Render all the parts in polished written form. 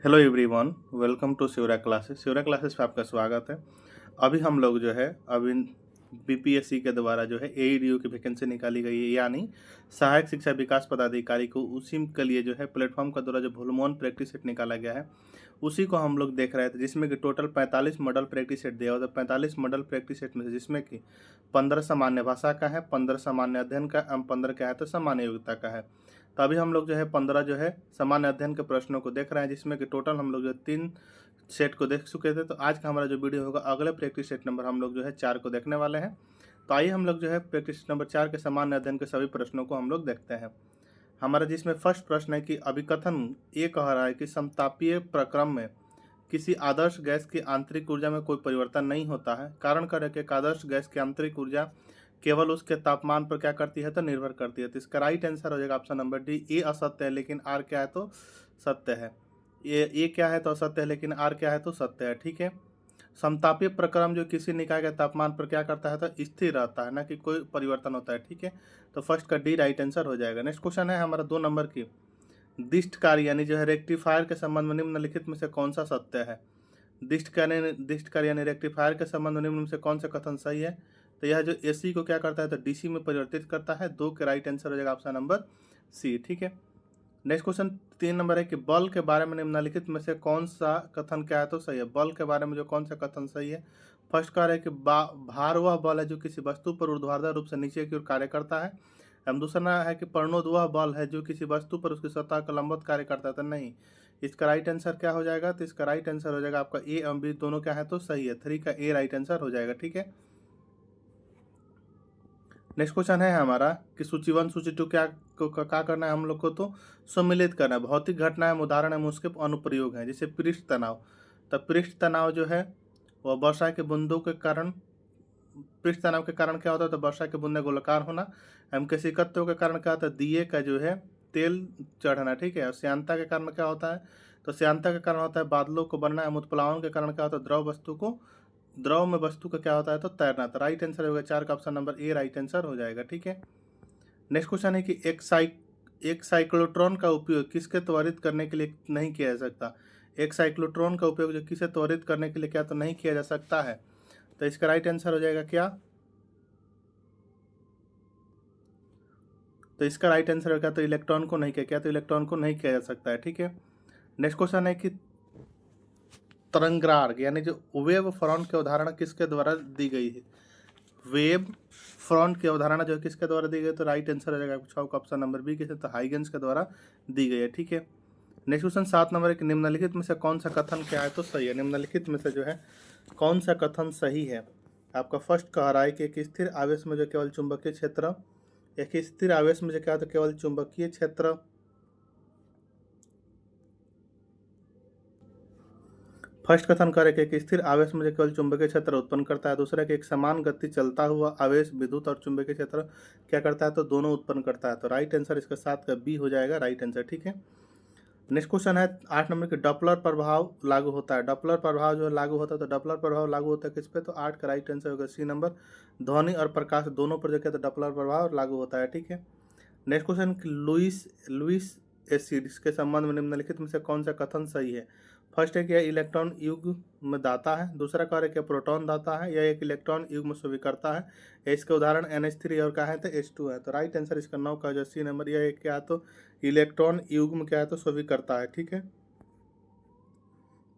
Hello everyone, welcome to Shivra classes. Shivra classes पे आपका स्वागत है। अभी हम लोग जो है अभी बीपीएससी के द्वारा जो है एईडीओ की वैकेंसी निकाली गई है, यानी सहायक शिक्षा विकास पदाधिकारी को उसी के लिए जो है प्लेटफॉर्म का द्वारा जो भूलमोहन प्रैक्टिस सेट निकाला गया है उसी को हम लोग देख रहे थे, जिसमें कि टोटल 45 मॉडल प्रैक्टिस सेट दिया हुआ था। 45 मॉडल प्रैक्टिस सेट में से जिसमें कि 15 सामान्य भाषा का है, 15 सामान्य अध्ययन का, 15 क्या है तो सामान्य योग्यता का है। तो अभी हम लोग जो है 15 जो है सामान्य अध्ययन के प्रश्नों को देख रहे हैं, जिसमें कि टोटल हम लोग जो 3 सेट को देख चुके थे। तो आज का हमारा जो वीडियो होगा अगले प्रैक्टिस सेट नंबर हम लोग जो है 4 को देखने वाले हैं। तो आइए हम लोग जो है प्रैक्टिस नंबर 4 के सामान्य अध्ययन के सभी प्रश्नों को हम लोग देखते हैं। हमारा जिसमें फर्स्ट प्रश्न है कि अभिकथन ये कह रहा है कि समतापीय प्रक्रम में किसी आदर्श गैस की आंतरिक ऊर्जा में कोई परिवर्तन नहीं होता है। कारण कर कि एक आदर्श गैस की आंतरिक ऊर्जा केवल उसके तापमान पर क्या करती है तो निर्भर करती है। तो इसका राइट आंसर हो जाएगा ऑप्शन नंबर डी। ए असत्य है लेकिन आर क्या है तो सत्य है। ये क्या है तो असत्य है लेकिन आर क्या है तो सत्य है। ठीक है। समतापीय प्रक्रम जो किसी निकाय के तापमान पर क्या करता है तो स्थिर रहता है, ना कि कोई परिवर्तन होता है। ठीक है। तो फर्स्ट का डी राइट आंसर हो जाएगा। नेक्स्ट क्वेश्चन है हमारा 2 नंबर की। दिष्ट कार्य यानी जो है रेक्टिफायर के संबंध में निम्नलिखित में से कौन सा सत्य है। दिष्ट कार्य यानी रेक्टिफायर के संबंध में निम्न में से कौन सा कथन सही है। तो यह जो एसी को क्या करता है तो डीसी में परिवर्तित करता है। 2 के राइट आंसर हो जाएगा ऑप्शन नंबर सी। ठीक है। नेक्स्ट क्वेश्चन 3 नंबर है कि बल के बारे में निम्नलिखित में से कौन सा कथन क्या है तो सही है। बल के बारे में जो कौन सा कथन सही है। फर्स्ट कह रहे हैं कि भार वह बल है जो किसी वस्तु पर ऊर्ध्वाधर रूप से नीचे की ओर कार्य करता है। एवं दूसरा है कि प्रणोद वह बल है जो किसी वस्तु पर उसकी सतह का लंबवत कार्य करता है। तो नहीं, इसका राइट आंसर क्या हो जाएगा तो इसका राइट आंसर हो जाएगा आपका ए एवं बी दोनों क्या है तो सही है। 3 का ए राइट आंसर हो जाएगा। ठीक है। नेक्स्ट क्वेश्चन है हमारा कि सूची 1 सूची 2 क्या करना है हम लोग को तो सम्मिलित करना है। भौतिक घटना है, उदाहरण है, उसके अनुप्रयोग है। जैसे पृष्ठ तनाव। तो पृष्ठ तनाव जो है वह वर्षा के बूंदों के कारण, पृष्ठ तनाव के कारण क्या होता है तो वर्षा के बूंदे गोलाकार होना। एवं किसी तत्व के कारण क्या होता है दिए का जो है तेल चढ़ना। ठीक है। और श्यानता के कारण क्या होता है तो श्यानता के कारण होता है बादलों को बनना। एवं उत्प्लावन के कारण क्या होता है द्रव में वस्तु का क्या होता है तो तैरना। तो राइट आंसर होगा 4 का option number A right answer हो जाएगा। ठीक है। नेक्स्ट क्वेश्चन है कि एक साइक्लोट्रॉन का उपयोग किसके त्वरित करने के लिए नहीं किया जा सकता। एक साइक्लोट्रॉन का उपयोग जो किसे त्वरित करने के लिए क्या तो नहीं किया जा सकता है। तो इसका राइट आंसर हो जाएगा क्या तो इसका राइट आंसर होगा तो इलेक्ट्रॉन को नहीं किया क्या तो इलेक्ट्रॉन को नहीं किया जा सकता है। ठीक है। नेक्स्ट क्वेश्चन है कि तरंगरार्ग यानी जो वेव फ्रंट की अवधारणा किसके द्वारा दी गई है। वेब फ्रंट की अवधारणा जो है किसके द्वारा दी गई तो राइट आंसर हो जाएगा आपका ऑप्शन नंबर बी किसे तो हाइगेंस के द्वारा दी गई है। ठीक है। नेक्स्ट क्वेश्चन 7 नंबर एक निम्नलिखित में से कौन सा कथन क्या है तो सही है। निम्नलिखित में से जो है कौन सा कथन सही है। आपका फर्स्ट कह रहा है कि एक स्थिर आवेश में जो केवल चुंबकीय क्षेत्र, एक स्थिर आवेश में जो क्या तो केवल चुंबकीय क्षेत्र, फर्स्ट कथन करे कि एक स्थिर आवेश में जो केवल चुंबकीय क्षेत्र उत्पन्न करता है। दूसरा कि एक समान गति चलता हुआ आवेश विद्युत और चुंबकीय क्षेत्र क्या करता है तो दोनों उत्पन्न करता है। तो राइट आंसर इसका 7 का बी हो जाएगा राइट आंसर। ठीक है। नेक्स्ट क्वेश्चन है 8 नंबर के डॉपलर प्रभाव लागू होता है। डॉपलर प्रभाव जो लागू होता है तो डॉपलर प्रभाव लागू होता है किस पे तो 8 का राइट आंसर होगा सी नंबर। ध्वनि और प्रकाश दोनों पर जो क्या तो डॉपलर प्रभाव लागू होता है। ठीक है। Next question Lewis Lewis acid के संबंध में निम्नलिखित में से कौन सा कथन सही है। फर्स्ट है कि यह इलेक्ट्रॉन युग्म में दाता है। दूसरा कार्य क्या प्रोटॉन दाता है। यह एक इलेक्ट्रॉन युग्म स्वीकर्ता है। इसके उदाहरण NH3 और क्या है तो H2 है। तो राइट आंसर इसका 9 का जो सी नंबर यह एक क्या है तो इलेक्ट्रॉन युग्म क्या है तो स्वीकर्ता है। ठीक है।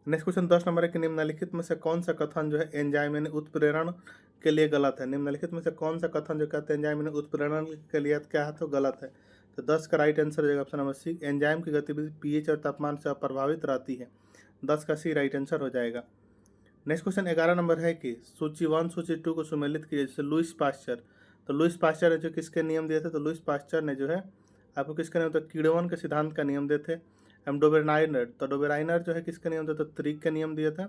नेक्स्ट क्वेश्चन 10 नंबर है कि निम्नलिखित में से कौन सा कथन जो है एंजाइम यानी उत्प्रेरण के लिए गलत है। निम्नलिखित में से कौन सा कथन जो कहते हैं एंजाइम यानी उत्प्रेरण के लिए क्या है तो गलत है। तो 10 का राइट आंसर हो जाएगा ऑप्शन नंबर सी। एंजाइम की गतिविधि pH और तापमान से अप्रभावित रहती है। 10 का सी राइट आंसर हो जाएगा। नेक्स्ट क्वेश्चन 11 नंबर है कि सूची 1 सूची 2 को सुमेलित कीजिए। जैसे लुइस पास्चर। तो लुइस पास्चर ने जो किसके नियम दिए थे तो लुइस पास्चर ने जो है आपको किसके नियम तो किण्वन के सिद्धांत का नियम दिए थे। एम डोबेराइनर तो डोबेराइनर जो है किसके नियम दिए तो त्रिक के नियम दिए थे।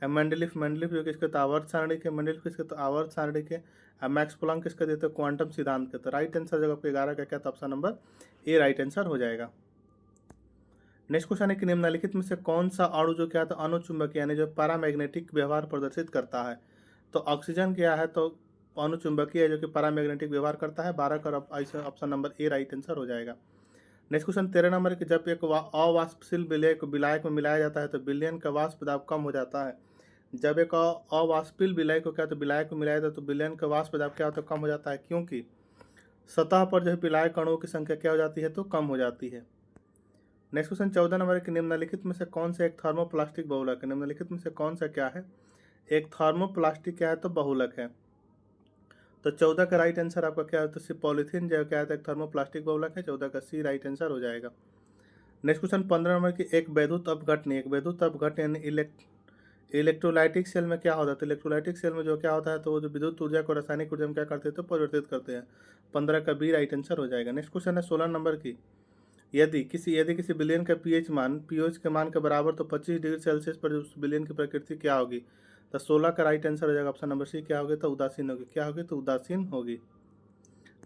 एम मेंडलीफ जो किसके तो आवर्त सारणी के, मेंडलीफ किसके तो आवर्त सारणी के। मैक्स प्लैंक किसके दिए थे क्वांटम सिद्धांत के। तो राइट आंसर जब आपको 11 का क्या था option number A right answer हो जाएगा। नेक्स्ट क्वेश्चन है कि निम्नलिखित में से कौन सा अणु जो क्या था अनुचुंबक यानी जो पैरामैग्नेटिक व्यवहार प्रदर्शित करता है। तो ऑक्सीजन क्या है तो अनुचुंबकीय है जो कि पैरामैग्नेटिक व्यवहार करता है। 12 का option number A right answer हो जाएगा। नेक्स्ट क्वेश्चन 13 नंबर की, जब एक अवाष्पशील विलय को विलायक में मिलाया जाता है तो विलयन का वाष्प दाब कम हो जाता है। जब एक अवाष्पशील विलय को क्या तो विलायक में मिलाया जाता है तो विलयन का वाष्प दाब क्या होता है, कम हो जाता है, क्योंकि सतह पर जो है विलायक अणुओं की संख्या क्या हो जाती है, तो कम हो जाती है। नेक्स्ट क्वेश्चन 14 नंबर की, निम्नलिखित में से कौन सा एक थर्मोप्लास्टिक बहुलक है। निम्नलिखित में से कौन सा क्या है, एक थर्मोप्लास्टिक क्या है, तो बहुलक है। तो 14 का राइट आंसर आपका क्या है, तो सिर्फ पॉलीथीन जो क्या है, एक थर्मोप्लास्टिक बहुलक है। 14 का सी राइट आंसर हो जाएगा। नेक्स्ट क्वेश्चन 15 नंबर की, एक वैद्युत अपघटन, एक वैद्युत अपघटन यानी इलेक्ट्रोलाइटिक सेल में क्या होता है, तो इलेक्ट्रोलाइटिक सेल में जो क्या होता है, तो वो जो विद्युत ऊर्जा को रासायनिक ऊर्जा में क्या करते हैं, तो परिवर्तित करते हैं। 15 का बी राइट आंसर हो जाएगा। नेक्स्ट क्वेश्चन है 16 नंबर की, यदि किसी विलियन का पीएच के मान के बराबर तो 25 डिग्री सेल्सियस पर उस विलियन की प्रकृति क्या होगी। तो 16 का राइट आंसर हो जाएगा ऑप्शन नंबर सी, क्या होगी, तो उदासीन होगी। क्या होगी, तो उदासीन होगी।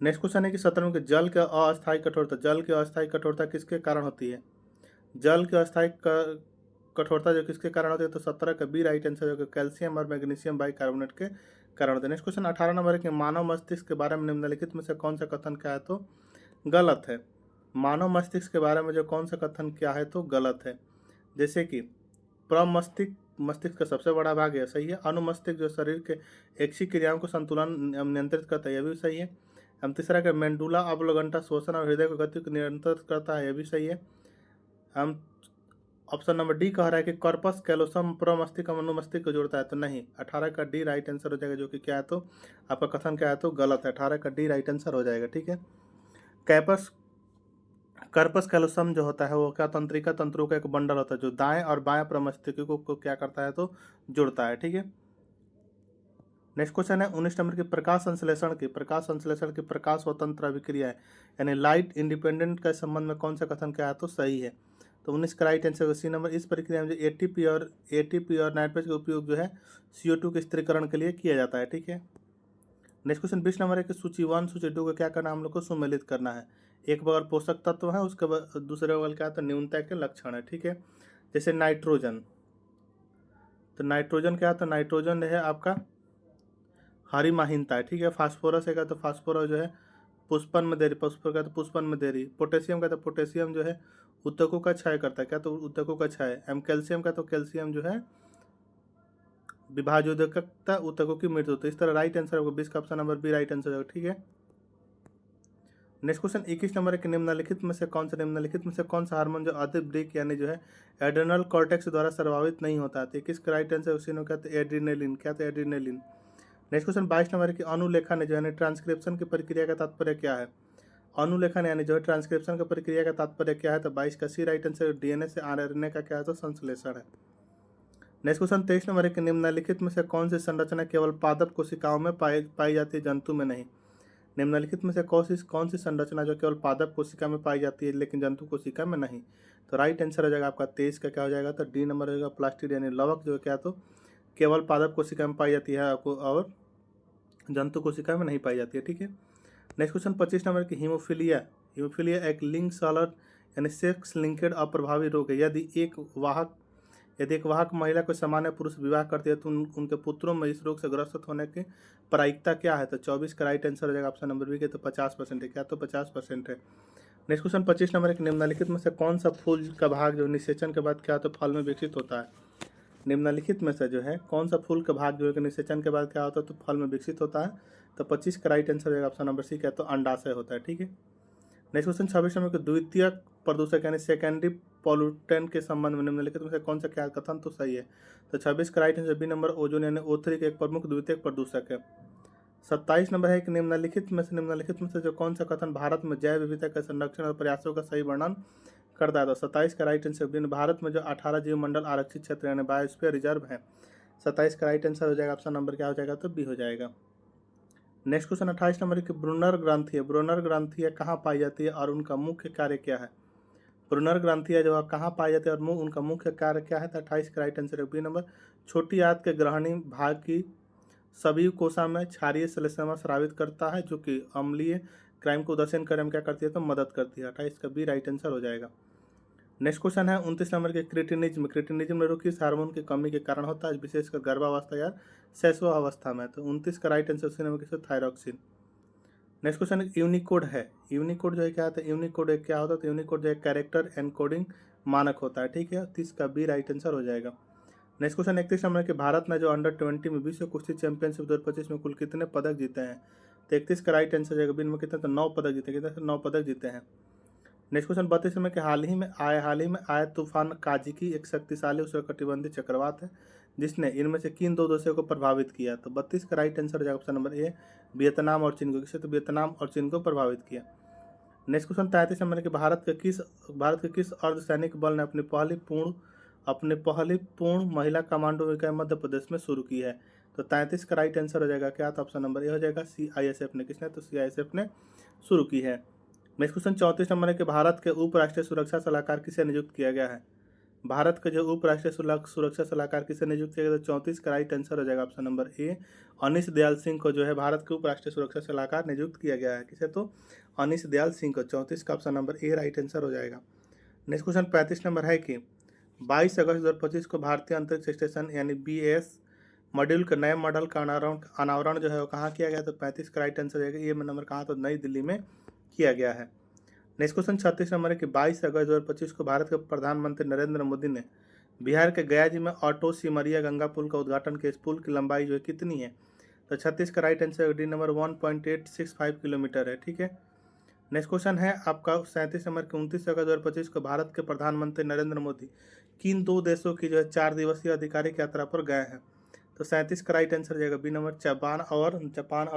नेक्स्ट क्वेश्चन है कि 17 के, जल के अस्थायी कठोरता, जल की अस्थायी कठोरता किसके कारण होती है। जल की अस्थायी कठोरता जो किसके कारण होती है, तो 17 का बी राइट आंसर होगा, कैल्शियम और मैग्नीशियम बाइकार्बोनेट के कारण होते हैं। नेक्स्ट क्वेश्चन 18 नंबर के, मानव मस्तिष्क के बारे में निम्नलिखित में से कौन सा कथन क्या है, तो गलत है। मानव मस्तिष्क के बारे में जो कौन सा कथन क्या है, तो गलत है। जैसे कि प्रमस्तिष्क मस्तिष्क का सबसे बड़ा भाग है, सही है। अनुमस्तिष्क जो शरीर के ऐच्छिक क्रियाओं को संतुलन नियंत्रित करता है, यह भी सही है। हम तीसरा का मेंडुला ऑब्लोंगेटा श्वसन और हृदय की गति को नियंत्रित करता है, यह भी सही है। हम ऑप्शन नंबर डी कह रहा है कि कॉर्पस कैलोसम प्रमस्तिष्क अनुमस्तिष्क को जोड़ता है, तो नहीं। 18 का डी राइट आंसर हो जाएगा, जो कि क्या है, तो आपका कथन क्या है, तो गलत है। 18 का डी राइट आंसर हो जाएगा, ठीक है। कैपस कार्पस कैलोसम जो होता है वो क्या तंत्रिका तंत्रों का एक बंडल होता है जो दाएं और बाएं प्रमस्तिष्क को क्या करता है, तो जुड़ता है, ठीक है। नेक्स्ट क्वेश्चन है 19 नंबर की, प्रकाश संश्लेषण की प्रकाश स्वतंत्र अभिक्रिया है यानी लाइट इंडिपेंडेंट के संबंध में कौन सा कथन क्या है, तो सही है। तो 19 का राइट आंसर सी नंबर। इस प्रक्रिया में जो एटीपी और नाइट्रोजन का उपयोग जो है CO2 के स्थिरीकरण के लिए किया जाता है, ठीक है। नेक्स्ट क्वेश्चन 20 नंबर है कि सूची 1 सूची 2 को क्या करना है, हम लोग को सुमेलित करना है। एक बगल पोषक तत्व है, उसके दूसरे बगल क्या है, तो न्यूनता के लक्षण है, ठीक है। जैसे नाइट्रोजन, तो नाइट्रोजन क्या है, तो नाइट्रोजन है आपका हरी माहीनता है, ठीक है। फास्फोरस है, तो फास्फोरस जो है पुष्पन में देरी, पुष्प का तो पुष्पन में देरी। पोटेशियम का तो पोटेशियम जो है ऊतकों का क्षय करता है, क्या, तो ऊतकों का क्षय। कैल्शियम का तो कैल्शियम जो है विभाजोदकता ऊतकों की मृत्यु। तो इस तरह राइट आंसर होगा 20 का option number B right answer होगा, ठीक है। नेक्स्ट क्वेश्चन 21 नंबर है कि निम्नलिखित में से कौन सा हार्मोन जो अधिब्रिक यानी जो है एड्रेनल कॉर्टेक्स द्वारा प्रभावित नहीं होता है। 21 का राइट आंसर उसी ने कहते हैं एड्रीनेलिन, क्या, तो एड्रीनेलिन। नेक्स्ट क्वेश्चन 22 नंबर है कि अनुलेखन है जो है ट्रांसक्रिप्शन की प्रक्रिया का तात्पर्य क्या है। अनुलेखन यानी जो है ट्रांसक्रिप्शन की प्रक्रिया का तात्पर्य क्या है, तो 22 का सी राइट आंसर DNA से RNA का क्या है, तो संश्लेषण है। नेक्स्ट क्वेश्चन 23 नंबर है कि निम्नलिखित में से कौन सी संरचना केवल पादप कोशिकाओं में पाई जाती है, जंतु में नहीं। निम्नलिखित में से कौन सी संरचना जो केवल पादप कोशिका में पाई जाती है लेकिन जंतु कोशिका में नहीं। तो राइट आंसर हो जाएगा आपका 23 का क्या हो जाएगा, तो डी नंबर हो जाएगा प्लास्टिड यानी लवक जो क्या, तो केवल पादप कोशिका में पाई जाती है आपको और जंतु कोशिका में नहीं पाई जाती है, ठीक है। नेक्स्ट क्वेश्चन 25 नंबर की, हीमोफीलिया एक लिंग सॉलर यानी सेक्स लिंकेड अप्रभावी रोग है। यदि एक वाहक महिला को सामान्य पुरुष विवाह करती है तो उनके पुत्रों में इस रोग से ग्रस्त होने की प्रायिकता क्या है। तो 24 का राइट आंसर हो जाएगा ऑप्शन नंबर बी के, तो 50% है, क्या, तो 50% है। नेक्स्ट क्वेश्चन 25 नंबर एक, निम्नलिखित में से कौन सा फूल का भाग जो निषेचन के बाद क्या, तो फल में विकसित होता है। निम्नलिखित में से जो है कौन सा फूल का भाग जो है निषेचन के बाद क्या होता है, तो फल में विकसित होता है। तो 25 का राइट आंसर हो जाएगा ऑप्शन नंबर सी, क्या, तो अंडाशय होता है, ठीक है। नेक्स्ट क्वेश्चन 26 नंबर के, द्वितीयक प्रदूषक यानी सेकेंडरी पॉल्यूटेंट के संबंध में निम्नलिखित में से कौन सा क्या कथन तो सही है। तो 26 का right answer B number, ozone यानी O3 का एक प्रमुख द्वितीयक प्रदूषक है। 27 नंबर है कि निम्नलिखित में से जो कौन सा कथन भारत में जैव विविधता के संरक्षण और प्रयासों का सही वर्णन करता है। तो 27 का राइट आंसर बी, भारत में जो 18 जीव मंडल आरक्षित क्षेत्र यानी बायोस्फीयर रिजर्व है। 27 का राइट आंसर हो जाएगा ऑप्शन नंबर क्या हो जाएगा, तो बी हो जाएगा। नेक्स्ट क्वेश्चन 28 नंबर की, ब्रूनर ग्रंथि कहाँ पाई जाती है और उनका मुख्य कार्य क्या है। ब्रूनर ग्रंथि जो कहाँ पाई जाती है और उनका मुख्य कार्य क्या है। तो 28 का राइट आंसर है बी नंबर, छोटी आंत के ग्रहणी भाग की सभी कोशिका में क्षारीय श्लेष्मा स्रावित करता है जो कि अम्लीय क्राइम को उदासीन करने में क्या करती है, तो मदद करती है। 28 का बी राइट आंसर हो जाएगा। नेक्स्ट क्वेश्चन है 29 नंबर के, क्रिटिनिज्म रोग किस हार्मोन की कमी के कारण होता है, विशेषकर गर्भावस्था या शैशवावस्था में। तो 29 का राइट आंसर सी नंबर किस, थायरॉक्सिन। नेक्स्ट क्वेश्चन यूनिकोड है। यूनिकोड जो है क्या होता है, यूनिकोड एक क्या होता है, तो यूनिकोड जो है कैरेक्टर एनकोडिंग मानक होता है, ठीक है। तो इसका बी राइट आंसर हो जाएगा। नेक्स्ट क्वेश्चन 31 नंबर के भारत ने जो अंडर 20 में विश्व कुश्ती चैंपियनशिप 2025 में कुल कितने पदक जीते हैं, तो 31 का राइट आंसर जाएगा बिन में कितने, तो 9 पदक जीते, कितने, 9 पदक जीते हैं। नेक्स्ट क्वेश्चन 32 नंबर के हाल ही में आया तूफान काजिकी एक शक्तिशाली उष्णकटिबंधीय चक्रवात है जिसने इनमें से किन दो देशों को प्रभावित किया, तो 32 का राइट आंसर हो जाएगा ऑप्शन नंबर ए वियतनाम और चीन को, किसे, तो वियतनाम और चीन को प्रभावित किया। नेक्स्ट क्वेश्चन 33 नंबर के भारत के किस अर्धसैनिक बल ने अपनी पहली पूर्ण महिला कमांडो इकाई मध्य प्रदेश में शुरू की है, तो 33 का राइट आंसर हो जाएगा क्या, तो ऑप्शन नंबर ए हो जाएगा CISF ने, किसने, तो CISF ने शुरू की है। नेक्स्ट क्वेश्चन 34 नंबर है कि भारत के उपराष्ट्रीय सुरक्षा सलाहकार किसे नियुक्त किया गया है, भारत के जो उपराष्ट्रीय सुरक्षा सलाहकार किसे नियुक्त किया गया, तो 34 का राइट आंसर हो जाएगा ऑप्शन नंबर ए अनिश दयाल सिंह को जो है भारत के उपराष्ट्रीय सुरक्षा सलाहकार नियुक्त किया गया है, किसे, तो अनिश दयाल सिंह को। 34 का option number A right answer हो जाएगा। नेक्स्ट क्वेश्चन 35 नंबर है कि 22 अगस्त 2025 को भारतीय अंतरिक्ष स्टेशन यानी BAS मॉड्यूल के नए मॉडल का अनावरण जो है वो कहाँ किया गया, तो 35 का राइट आंसर रहेगा ये नंबर कहाँ, तो नई दिल्ली में किया गया है। नेक्स्ट क्वेश्चन 36 नंबर है कि 22 अगस्त 2025 को भारत के प्रधानमंत्री नरेंद्र मोदी ने बिहार के गया जी में ऑटो सिमरिया गंगा पुल का उद्घाटन किया। इस पुल की लंबाई जो है कितनी है, तो 36 का right answer D number 1.865 kilometre है, ठीक है। नेक्स्ट क्वेश्चन है आपका 37 नंबर के 29 अगस्त 2025 को भारत के प्रधानमंत्री नरेंद्र मोदी किन दो देशों की जो है 4 दिवसीय आधिकारिक यात्रा पर गए हैं, तो 37 का राइट आंसर जाएगा बी नंबर जापान और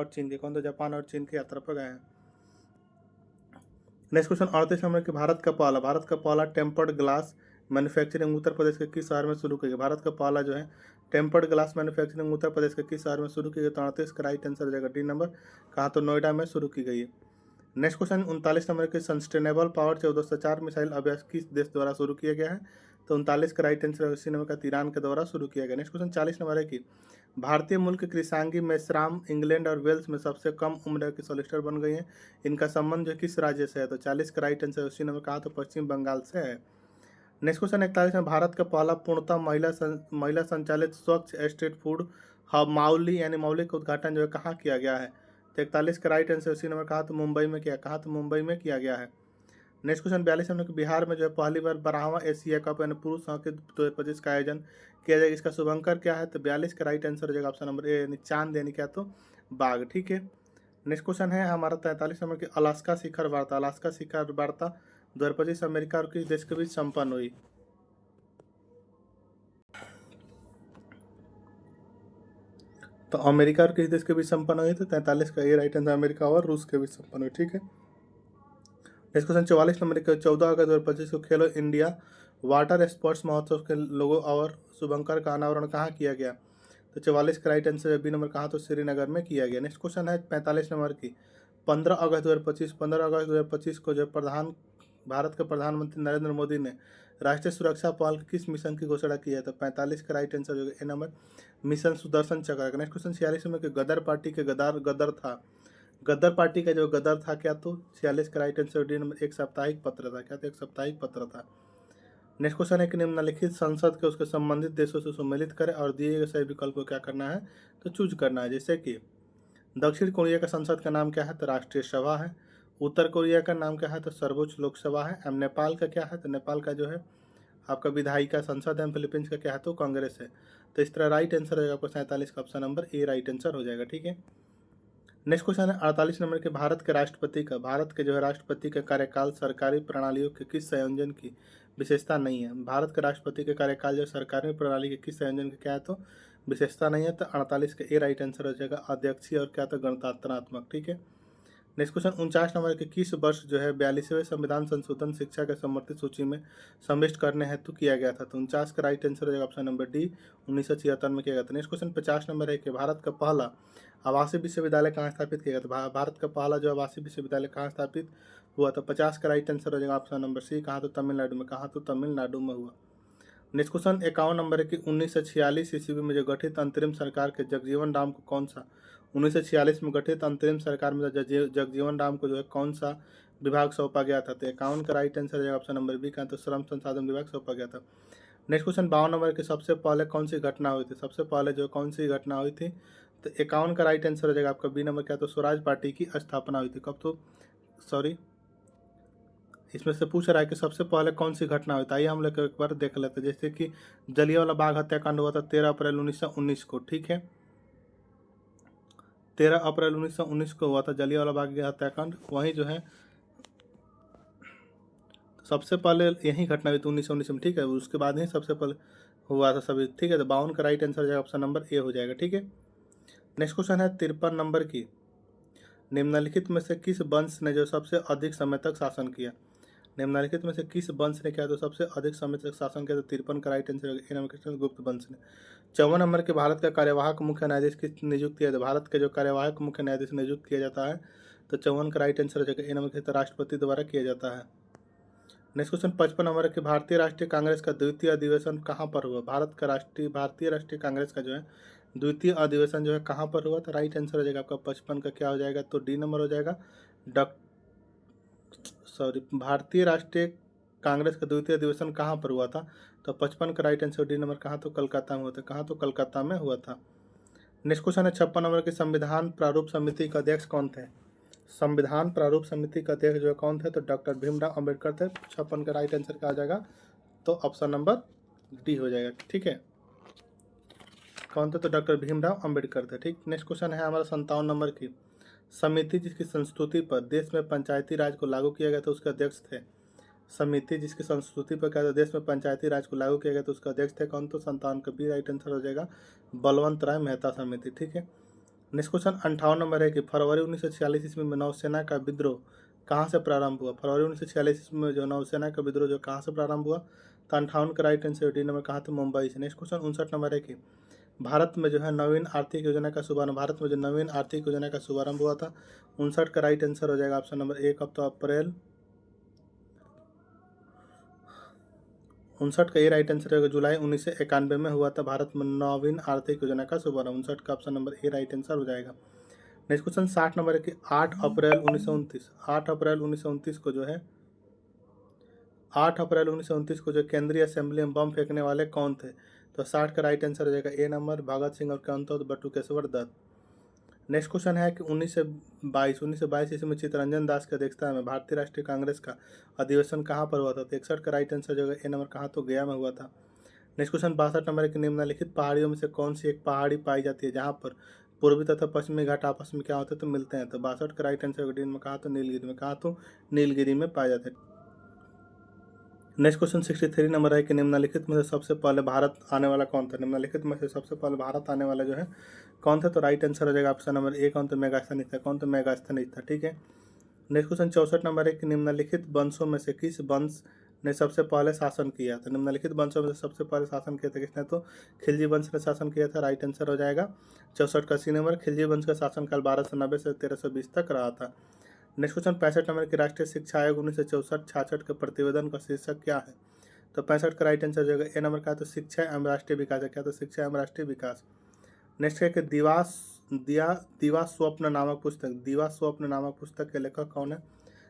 चीन के, कौन, तो जापान और चीन की यात्रा पर गए हैं। नेक्स्ट क्वेश्चन 38 नंबर के भारत का पहला tempered glass manufacturing Uttar Pradesh के किस शहर में शुरू किया गया, भारत का पहला जो है tempered glass manufacturing Uttar Pradesh के किस शहर में शुरू की गई, तो 38 का राइट आंसर जाएगा डी नंबर, कहाँ, तो नोएडा में शुरू की गई है। नेक्स्ट क्वेश्चन 39 नंबर के सस्टेनेबल पावर 1404 मिसाइल अभ्यास किस देश द्वारा शुरू किया गया है, तो 39 का राइट आंसर 80 नंबर का ईरान के द्वारा शुरू किया गया। नेक्स्ट क्वेश्चन 40 नंबर है कि भारतीय मूल के कृषांगी मेश्राम इंग्लैंड और वेल्स में सबसे कम उम्र की सोलिसिटर बन गई है, इनका संबंध जो किस राज्य से है, तो 40 का राइट आंसर 80 नंबर कहा, तो पश्चिम बंगाल से है। नेक्स्ट क्वेश्चन 41 में भारत का पहला पूर्णतः महिला संचालित स्वच्छ स्ट्रीट फूड हब माउली यानी मौली का उद्घाटन जो है कहाँ किया गया है, तो 41 का राइट आंसर 80 नंबर कहा, तो मुंबई में किया गया है। नेक्स्ट क्वेश्चन 42 नंबर बिहार में जो है पहली बार 12वां एशिया कप यानी पुरुष हॉकी 2025 का आयोजन किया जाएगा, इसका शुभंकर क्या है, तो 42 का राइट आंसर हो जाएगा ऑप्शन नंबर ए यानी चांद यानी क्या, तो बाघ, ठीक है। नेक्स्ट क्वेश्चन है हमारा 43 नंबर की अलास्का शिखर वार्ता 2025 अमेरिका और किस देश के बीच संपन्न हुई, तो अमेरिका और किस देश के बीच संपन्न हुई, तो 43 का ये राइट आंसर अमेरिका और रूस के बीच संपन्न हुई, ठीक है। नेक्स्ट क्वेश्चन 44 नंबर के 14 अगस्त 2025 को खेलो इंडिया वाटर स्पोर्ट्स महोत्सव के लोगो और शुभंकर का अनावरण कहाँ किया गया, तो 44 का राइट आंसर बी नंबर कहाँ, तो श्रीनगर में किया गया। नेक्स्ट क्वेश्चन है 45 नंबर की 15 अगस्त 2025 को जो भारत के प्रधानमंत्री नरेंद्र मोदी ने राष्ट्रीय सुरक्षा पहल के किस मिशन की घोषणा की है, तो 45 का राइट आंसर जो ए नंबर मिशन सुदर्शन चक्र। नेक्स्ट क्वेश्चन 46 नंबर के गदर पार्टी के गदर पार्टी का जो गदर था क्या, तो 46 का राइट आंसर डी नंबर एक साप्ताहिक पत्र था, क्या, तो एक साप्ताहिक पत्र था। नेक्स्ट क्वेश्चन है कि निम्नलिखित संसद के उसके संबंधित देशों से सम्मिलित करें और दिए गए सही विकल्प को क्या करना है, तो चूज करना है। जैसे कि दक्षिण कोरिया का संसद का नाम क्या है, तो राष्ट्रीय सभा है। उत्तर कोरिया का नाम क्या है, तो सर्वोच्च लोकसभा है। नेपाल का क्या है, तो नेपाल का जो है आपका विधायिका संसद है। फिलीपींस का क्या है, तो कांग्रेस है। तो इस तरह राइट आंसर हो जाएगा आपका 47 का option number A right answer हो जाएगा, ठीक है। नेक्स्ट क्वेश्चन है 48 नंबर के भारत के जो है राष्ट्रपति का कार्यकाल सरकारी प्रणालियों के किस संयोजन की विशेषता नहीं है, भारत के राष्ट्रपति के कार्यकाल जो सरकारी प्रणाली के किस संयोजन की क्या है, तो विशेषता नहीं है, तो 48 का ए राइट आंसर हो जाएगा अध्यक्षीय और क्या, तो गणतंत्रात्मक, ठीक है। नेक्स्ट क्वेश्चन 49 नंबर के किस वर्ष जो है 42वें संविधान संशोधन शिक्षा के समर्थित सूची में सम्मिलित करने हेतु किया गया था, तो 49 का राइट आंसर हो जाएगा ऑप्शन नंबर डी 1976 में किया गया था। नेक्स्ट क्वेश्चन 50 नंबर है कि भारत का पहला आवासीय विश्वविद्यालय कहाँ स्थापित किया गया था, भारत का पहला जो आवासीय विश्वविद्यालय कहाँ स्थापित हुआ था, 50 का राइट आंसर हो जाएगा ऑप्शन नंबर सी, कहाँ, तो तमिलनाडु में, कहाँ, तो तमिलनाडु में हुआ। नेक्स्ट क्वेश्चन 51 नंबर है कि 1946 ईस्वी में जो गठित अंतरिम सरकार के जगजीवन राम को कौन सा 1946 में गठित अंतरिम सरकार में जगजीवन राम को जो है कौन सा विभाग सौंपा गया था, तो 51 का राइट आंसर है ऑप्शन नंबर बी, का, तो श्रम संसाधन विभाग सौंपा गया था। नेक्स्ट क्वेश्चन 52 नंबर के सबसे पहले कौन सी घटना हुई थी, सबसे पहले जो कौन सी घटना हुई थी, तो 51 का राइट आंसर हो जाएगा आपका बी नंबर। क्या तो स्वराज पार्टी की स्थापना हुई थी कब? तो सॉरी, इसमें से पूछ रहा है कि सबसे पहले कौन सी घटना हुई थी। आइए हम लोग एक बार देख लेते हैं। जैसे कि जलियांवाला बाग हत्याकांड हुआ था 13 अप्रैल 1919 को, ठीक है। 13 अप्रैल 1919 को हुआ था जलियांवाला बाग का हत्याकांड। वहीं जो है सबसे पहले यही घटना हुई थी 1919 में, ठीक है। उसके बाद ही सबसे पहले हुआ था सभी, ठीक है। तो 52 का राइट आंसर हो जाएगा ऑप्शन नंबर ए हो जाएगा, ठीक है। नेक्स्ट क्वेश्चन है 53 नंबर की। निम्नलिखित में से किस वंश ने जो सबसे अधिक समय तक शासन किया? निम्नलिखित में से किस वंश ने क्या तो सबसे अधिक समय तक शासन किया? तो 53 का राइट आंसर ए नंबर गुप्त वंश ने। 54 नंबर के भारत का कार्यवाहक मुख्य न्यायाधीश की नियुक्ति है? तो भारत के जो कार्यवाहक मुख्य न्यायाधीश नियुक्त किया जाता है, तो 54 का राइट आंसर हो जाएगा ए नंबर राष्ट्रपति द्वारा किया जाता है। नेक्स्ट क्वेश्चन 55 नंबर के भारतीय राष्ट्रीय कांग्रेस का द्वितीय अधिवेशन कहाँ पर हुआ? भारतीय राष्ट्रीय कांग्रेस का जो है द्वितीय अधिवेशन जो है कहाँ पर हुआ? तो राइट आंसर हो जाएगा आपका 55 का क्या हो जाएगा? तो डी नंबर हो जाएगा। भारतीय राष्ट्रीय कांग्रेस का द्वितीय अधिवेशन कहाँ पर हुआ था? तो 55 का राइट आंसर डी नंबर। कहाँ? तो कलकत्ता में हुआ था। कहाँ? तो कलकत्ता में हुआ था। नेक्स्ट क्वेश्चन है 56 नंबर की। संविधान प्रारूप समिति का अध्यक्ष कौन थे? संविधान प्रारूप समिति का अध्यक्ष जो कौन थे? तो डॉक्टर भीमराव अंबेडकर थे। 56 का राइट आंसर क्या हो जाएगा? तो ऑप्शन नंबर डी हो जाएगा, ठीक है। कौन थे? तो डॉक्टर भीमराव अंबेडकर थे, ठीक। नेक्स्ट क्वेश्चन है हमारा 57 नंबर की। समिति जिसकी संस्तुति पर देश में पंचायती राज को लागू किया गया था उसके अध्यक्ष थे। समिति जिसकी संस्तुति पर क्या देश में पंचायती राज को लागू किया गया तो उसका अध्यक्ष थे कौन? तो 57 का बी राइट आंसर हो जाएगा बलवंत राय मेहता समिति, ठीक है। नेक्स्ट क्वेश्चन 58 नंबर है कि फरवरी 1946 ईस्वी में नौसेना का विद्रोह कहाँ से प्रारंभ हुआ? फरवरी 1946 ईस्वी में जो नौसेना का विद्रोह जो कहाँ से प्रारंभ हुआ? तो 58 का राइट आंसर डी नंबर। कहाँ? तो मुंबई से। नेक्स्ट क्वेश्चन 59 नंबर है कि भारत में जो है नवीन आर्थिक योजना का शुभारंभ, भारत में जो नवीन आर्थिक योजना का शुभारंभ हुआ था 59 का राइट आंसर हो जाएगा ऑप्शन नंबर ए। कब? तो अप्रैल 59 का ये राइट आंसर होगा जुलाई 1991 में हुआ था भारत में नवीन आर्थिक योजना का शुभारंभ। 59 का option number A right answer हो जाएगा। नेक्स्ट क्वेश्चन 60 नंबर है कि 8 अप्रैल 1929 को जो है 8 अप्रैल 1929 को जो केंद्रीय असेंबली में बम फेंकने वाले कौन थे? तो 60 का राइट आंसर हो जाएगा ए नंबर भगत सिंह और कौन? तो बटुकेश्वर दत्त। नेक्स्ट क्वेश्चन है कि 1922 ईस्वी में चित्तरंजन दास की अध्यक्षता में भारतीय राष्ट्रीय कांग्रेस का अधिवेशन कहाँ पर हुआ था? तो 61 का राइट आंसर जो है ए नंबर। कहाँ? तो गया में हुआ था। नेक्स्ट क्वेश्चन 62 नंबर है कि निम्नलिखित पहाड़ियों में से कौन सी एक पहाड़ी पाई जाती है जहाँ पर पूर्वी तथा पश्चिमी घाट आपस में क्या होते हैं? तो मिलते हैं। तो 62 का राइट आंसर डी में। कहाँ? तो नीलगिरी में। कहाँ? तो नीलगिरी में पाए जाते हैं। नेक्स्ट क्वेश्चन 63 नंबर है कि निम्नलिखित में से सबसे पहले भारत आने वाला कौन था? निम्नलिखित में से सबसे पहले भारत आने वाला जो है कौन था? तो राइट आंसर हो जाएगा ऑप्शन नंबर ए। कौन? तो मेगास्थनीज था। कौन? तो मेगास्थनीज था, ठीक है। नेक्स्ट क्वेश्चन 64 नंबर है कि निम्नलिखित वंशों में से किस वंश ने सबसे पहले शासन किया? तो निम्नलिखित वंशों में से सबसे पहले शासन किया था किसने? तो खिलजी वंश ने शासन किया था। राइट आंसर हो जाएगा 64 का सी नंबर। खिलजी वंश का शासनकाल 1290 से 1320 तक रहा था। नेक्स्ट क्वेश्चन 65 नंबर की राष्ट्रीय शिक्षा आयोग 1964-66 के प्रतिवेदन का शीर्षक क्या है? तो 65 का राइट आंसर हो जाएगा ए नंबर। का तो शिक्षा एवं राष्ट्रीय विकास है। क्या? तो शिक्षा एवं राष्ट्रीय विकास। नेक्स्ट है कि दीवा स्वप्न नामक पुस्तक के लेखक कौन है?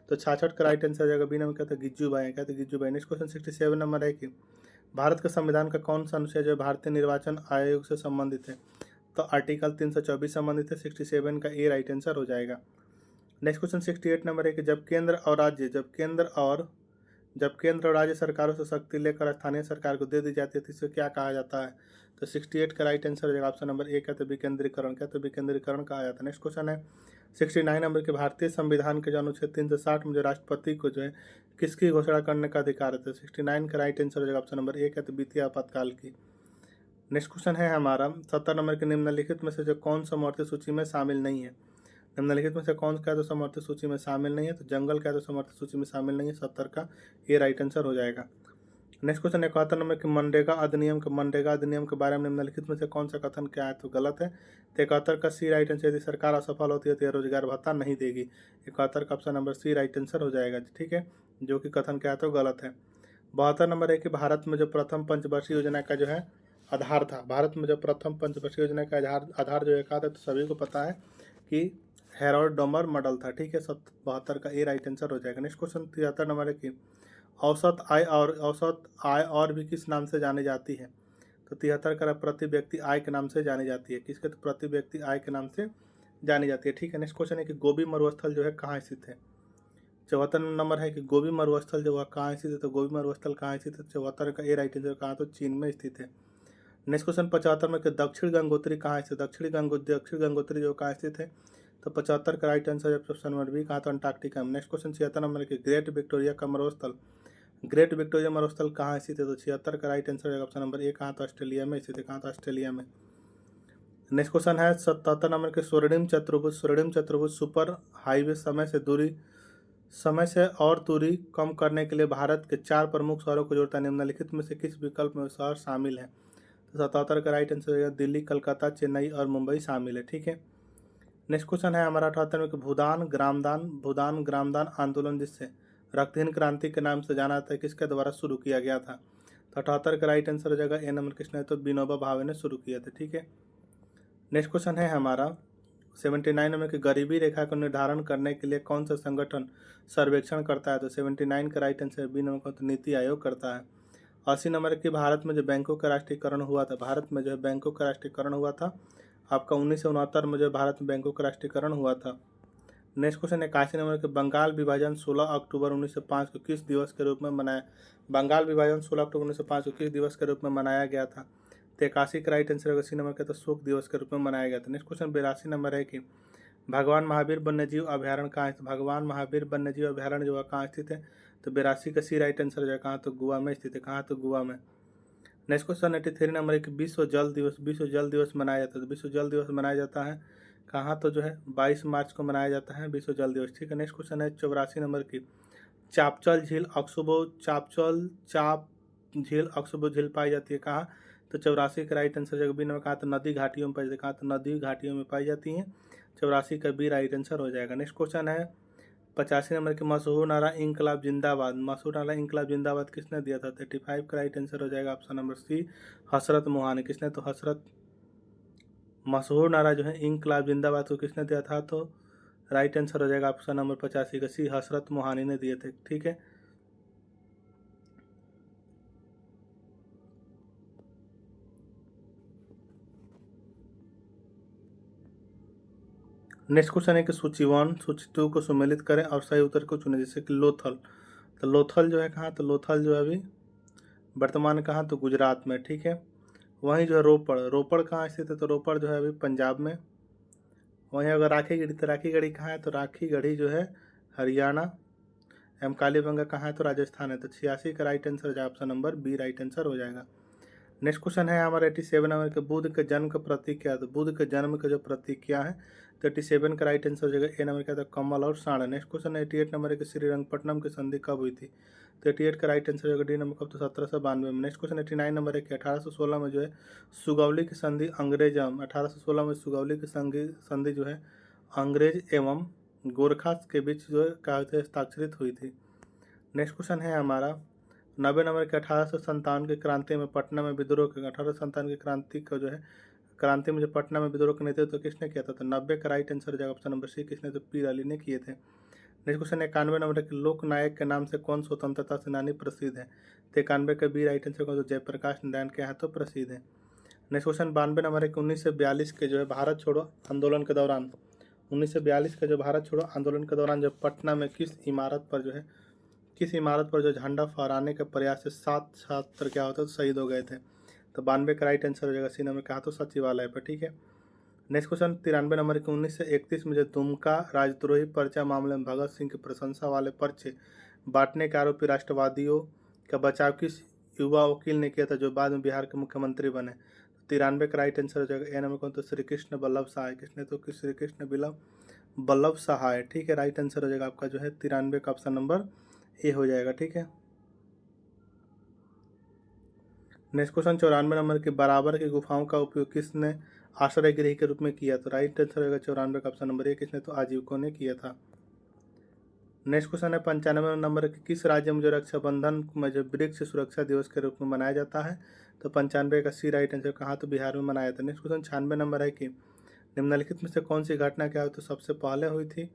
तो 66 का राइट आंसर हो जाएगा बी नंबर। कहते हैं गिज्जू भाई। कहते हैं गिज्जू भाई। नेक्स्ट क्वेश्चन 67 नंबर है कि भारत के संविधान का कौन सा अनुच्छेद जो भारतीय निर्वाचन आयोग से संबंधित है? तो आर्टिकल 324 संबंधित है। 67 का ए राइट आंसर हो जाएगा। नेक्स्ट क्वेश्चन 68 नंबर है कि जब केंद्र और राज्य सरकारों से शक्ति लेकर स्थानीय सरकार को दे दी जाती है तो इसे क्या कहा जाता है? तो 68 का राइट आंसर हो जाएगा ऑप्शन नंबर ए। कहते हैं विकेंद्रीकरण। कहते हैं विकेंद्रीकरण कहा जाता है। नेक्स्ट क्वेश्चन है 69 नंबर के भारतीय संविधान के जो अनुच्छेद 360 में जो राष्ट्रपति को जो है किसकी घोषणा करने का अधिकार है? तो 69 का राइट आंसर हो जाएगा ऑप्शन नंबर ए। कहते हैं वित्तीय आपातकाल की। नेक्स्ट क्वेश्चन है हमारा 70 नंबर के निम्नलिखित में से जो कौन समवर्ती सूची में शामिल नहीं है? निम्नलिखित में से कौन सा तो समवर्ती सूची में शामिल नहीं है? तो जंगल क्या तो समवर्ती सूची में शामिल नहीं है। 70 का ये राइट आंसर हो जाएगा। नेक्स्ट क्वेश्चन 71 नंबर के मनरेगा अधिनियम के बारे में निम्नलिखित में से कौन सा कथन क्या है? तो गलत है। तो 71 का सी राइट आंसर। यदि सरकार असफल होती है तो यह रोजगार भत्ता नहीं देगी। 71 का option number C right answer हो जाएगा, ठीक है। जो कि कथन क्या है तो गलत है। 72 नंबर है कि भारत में जो प्रथम पंचवर्षीय योजना का जो है आधार था, भारत में जो प्रथम पंचवर्षीय योजना का आधार जो है कहा था, तो सभी को पता है कि हेरोल्ड डोमर मॉडल था, ठीक है। 72 का ए राइट आंसर हो जाएगा। नेक्स्ट क्वेश्चन 73 नंबर है कि औसत आय और भी किस नाम से जानी जाती है? तो 73 का प्रति व्यक्ति आय के नाम से जानी जाती है। किसके? तो प्रति व्यक्ति आय के नाम से जानी जाती है। ठीक है, नेक्स्ट क्वेश्चन है कि गोबी मरुस्थल जो है कहाँ स्थित है? 74 नंबर है कि गोबी मरुस्थल जो है कहाँ स्थित है? तो गोबी मरुस्थल कहाँ स्थित है? 74 का ए राइट आंसर कहाँ? तो चीन में स्थित है। नेक्स्ट क्वेश्चन 75 में कि दक्षिण गंगोत्री कहाँ स्थित? दक्षिण गंगोत्री जो कहाँ स्थित है? तो 75 का right answer option number B कहाँ? तो अंटार्कटिका में। नेक्स्ट क्वेश्चन 76 नंबर के ग्रेट विक्टोरिया का मरुस्थल, ग्रेट विक्टोरिया मरुस्थल कहाँ स्थित है? तो 76 का right answer option number A कहाँ? तो ऑस्ट्रेलिया में स्थित है। कहाँ? तो ऑस्ट्रेलिया में। नेक्स्ट क्वेश्चन है 77 नंबर के स्वर्णिम चतुर्भुज सुपर हाईवे समय से और दूरी कम करने के लिए भारत के 4 प्रमुख शहरों को जोड़ता है। निम्नलिखित में से किस विकल्प में शहर शामिल है? तो 77 का राइट आंसर है दिल्ली, कलकत्ता, चेन्नई और मुंबई शामिल है। ठीक है, नेक्स्ट क्वेश्चन है हमारा 78 में कि भूदान ग्रामदान आंदोलन, जिससे रक्तहीन क्रांति के नाम से जाना जाता है, किसके द्वारा शुरू किया गया था? तो 78 का राइट आंसर हो जाएगा ए नंबर। किसने? तो विनोबा भावे ने शुरू किया था। ठीक है, नेक्स्ट क्वेश्चन है हमारा 79 में कि गरीबी रेखा को निर्धारण करने के लिए कौन सा संगठन सर्वेक्षण करता है? तो 79 का राइट आंसर बी नंबर का तो नीति आयोग करता है। 80 नंबर की भारत में जो बैंकों का राष्ट्रीयकरण हुआ था, भारत में जो है बैंकों का राष्ट्रीयकरण हुआ था आपका 1969 में जो भारत में बैंकों का राष्ट्रीयकरण हुआ था। नेक्स्ट क्वेश्चन 81 नंबर के बंगाल विभाजन 16 अक्टूबर 1905 को किस दिवस के रूप में मनाया? बंगाल विभाजन 16 अक्टूबर 1905 को किस दिवस के रूप में मनाया गया था? तो 81 का राइट आंसर 80 नंबर का तो शोक दिवस के रूप में मनाया गया था। नेक्स्ट क्वेश्चन 82 नंबर है कि भगवान महावीर वन्यजीव अभ्यारण्य कहाँ स्थित? भगवान महावीर वन्यजीव अभ्यारण्य जो है कहाँ स्थित है? तो 82 का सी राइट आंसर जो है कहाँ? तो गोवा में स्थित है। कहाँ? तो गोवा में। नेक्स्ट क्वेश्चन 83 नंबर एक विश्व जल दिवस मनाया जाता है। तो विश्व जल दिवस मनाया जाता है कहाँ? तो जो है 22 मार्च को मनाया जाता है विश्व जल दिवस। ठीक है, नेक्स्ट क्वेश्चन है 84 नंबर की चापचल झील अक्सुबो झील पाई जाती है कहाँ? तो 84 का राइट आंसर जगह बी नंबर कहाँ? तो नदी घाटियों में पाई जाती है। कहाँ? तो नदी घाटियों में पाई जाती हैं। 84 का बी राइट आंसर हो जाएगा। नेक्स्ट क्वेश्चन है 85 नंबर के मशहूर नारा इंकलाब जिंदाबाद किसने दिया था? 35 का राइट आंसर हो जाएगा ऑप्शन नंबर सी हसरत मोहानी। किसने? तो हसरत मशहूर नारा जो है इंकलाब जिंदाबाद को किसने दिया था? तो राइट आंसर हो जाएगा ऑप्शन नंबर 85 का सी हसरत मोहानी ने दिए थे। ठीक है, नेक्स्ट क्वेश्चन है कि सूची 1 सूची 2 को सम्मिलित करें और सही उत्तर को चुनें। जैसे कि लोथल, तो लोथल जो है कहाँ? तो लोथल जो है अभी वर्तमान कहाँ? तो गुजरात में। ठीक है, वहीं जो है रोपड़ कहाँ स्थित है? तो रोपड़ जो है अभी पंजाब में। वहीं अगर राखीगढ़ी, तो राखीगढ़ी कहाँ है? तो राखीगढ़ी जो है हरियाणा। एम कालीबंगा कहाँ है? तो राजस्थान है। तो 86 का राइट आंसर हो जाएगा option number B right answer हो जाएगा। नेक्स्ट क्वेश्चन है हमारा 87 नंबर के बुद्ध के जन्म का प्रतीक क्या है? तो बुद्ध के जन्म का जो प्रतीक क्या है? तो 87 का राइट आंसर हो जाएगा ए नंबर क्या था? कमल और साढ़ा। नेक्स्ट क्वेश्चन है 88 नंबर के श्रीरंगपट्टनम की संधि कब हुई थी? तो 88 का राइट आंसर हो जाएगा डी नंबर कब? तो 1792 में। नेक्स्ट क्वेश्चन 89 नंबर है कि 1816 में जो है सुगौली की संधि 1816 में सुगौली की संधि जो है अंग्रेज एवं गोरखा के बीच जो है क्या हुई थी? हस्ताक्षरित हुई थी। नेक्स्ट क्वेश्चन है हमारा 90 नंबर के 1857 की क्रांति में पटना में विद्रोह के 1857 की क्रांति को जो है क्रांति में जो पटना में विद्रोह का नेतृत्व तो किसने किया था? तो 90 का राइट आंसर हो जाएगा ऑप्शन नंबर सी। किसने? तो पीर अली ने किए थे। नेक्स्ट क्वेश्चन 91 नंबर के लोकनायक के नाम से कौन स्वतंत्रता सेनानी प्रसिद्ध है? तो 91 का बी राइट आंसर तो जयप्रकाश नारायण के हाथों प्रसिद्ध है। नेक्स्ट क्वेश्चन 92 नंबर है कि 1942 के जो है भारत छोड़ो आंदोलन के दौरान 1942 के जो भारत छोड़ो आंदोलन के दौरान जो पटना में किस इमारत पर जो झंडा फहराने के प्रयास से 7 छात्र क्या होते शहीद हो गए थे? तो 92 का राइट आंसर हो जाएगा सी नंबर कहा? तो सचिवालय पर। ठीक है, नेक्स्ट क्वेश्चन 93 नंबर के 1931 में जो दुमका राजद्रोही पर्चा मामले में भगत सिंह की प्रशंसा वाले पर्चे बांटने के आरोपी राष्ट्रवादियों का बचाव किस युवा वकील ने किया था जो बाद में बिहार के मुख्यमंत्री बने? 93 का राइट आंसर हो जाएगा ए नंबर कौन? तो श्री कृष्ण वल्लभ सहाय। किसने? तो श्री कृष्ण वल्लभ सहाय। ठीक है, राइट आंसर हो जाएगा आपका जो है 93 का ऑप्शन नंबर ए हो जाएगा। ठीक है, नेक्स्ट क्वेश्चन 94 नंबर के बराबर की गुफाओं का उपयोग किसने आश्रय गृह के रूप में किया? तो राइट आंसर होगा 94 का ऑप्शन नंबर ए। किसने? तो आजीविकों ने किया था। नेक्स्ट क्वेश्चन है 95 नंबर के किस राज्य में जो रक्षाबंधन में जो वृक्ष सुरक्षा दिवस के रूप में मनाया जाता है? तो 95 का सी राइट आंसर कहाँ? तो बिहार में मनाया था। नेक्स्ट क्वेश्चन 96 नंबर है कि निम्नलिखित में से कौन सी घटना क्या हुई? तो सबसे पहले हुई थी।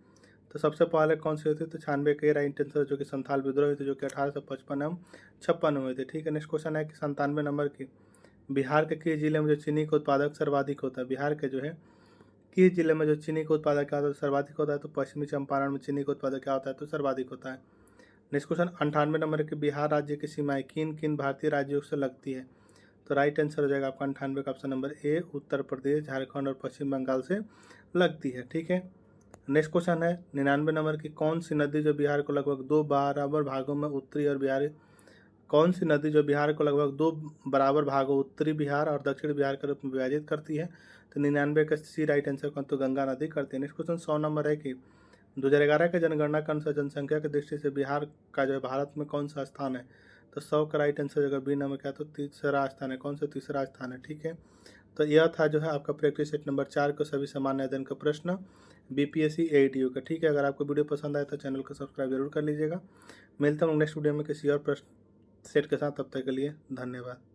तो सबसे पहले कौन सी हुई थी? तो 96 का राइट आंसर जो कि संथाल विद्रोह हुई थी जो कि 1855 एवं 56 में हुए थे। ठीक है, नेक्स्ट क्वेश्चन है कि 97 नंबर की बिहार के किस जिले में जो चीनी का उत्पादक सर्वाधिक होता है? बिहार के जो है किस जिले में जो चीनी का उत्पादक क्या होता है सर्वाधिक होता है? तो पश्चिमी चंपारण में चीनी का उत्पादक क्या होता है? तो सर्वाधिक होता है। नेक्स्ट क्वेश्चन 98 नंबर के, बिहार राज्य की सीमाएं किन किन भारतीय राज्यों से लगती है? तो राइट आंसर हो जाएगा आपका 98 का option number A, Uttar Pradesh, Jharkhand और पश्चिम बंगाल से लगती है। ठीक है। नेक्स्ट क्वेश्चन है 99 नंबर की, कौन सी नदी जो बिहार को लगभग 2 बराबर भागों में उत्तरी और बिहारी, कौन सी नदी जो बिहार को लगभग 2 बराबर भागों उत्तरी बिहार और दक्षिण बिहार के रूप में विभाजित करती है? तो 99 का सी राइट आंसर कौन? तो गंगा नदी करती है। नेक्स्ट क्वेश्चन 100 नंबर है कि 2011 के जनगणना के अनुसार जनसंख्या की दृष्टि से बिहार का जो है भारत में कौन सा स्थान है? तो 100 का राइट आंसर जगह बी नंबर क्या? तो तीसरा स्थान है। कौन सा तीसरा स्थान है? ठीक है। तो यह था जो है आपका प्रैक्टिस सेट नंबर 4 के सभी सामान्य अध्ययन का प्रश्न बीपीएससी एईटीयू का। ठीक है। अगर आपको वीडियो पसंद आए तो चैनल को सब्सक्राइब जरूर कर लीजिएगा। मिलता हूँ नेक्स्ट वीडियो में किसी और प्रश्न सेट के साथ। तब तक के लिए धन्यवाद।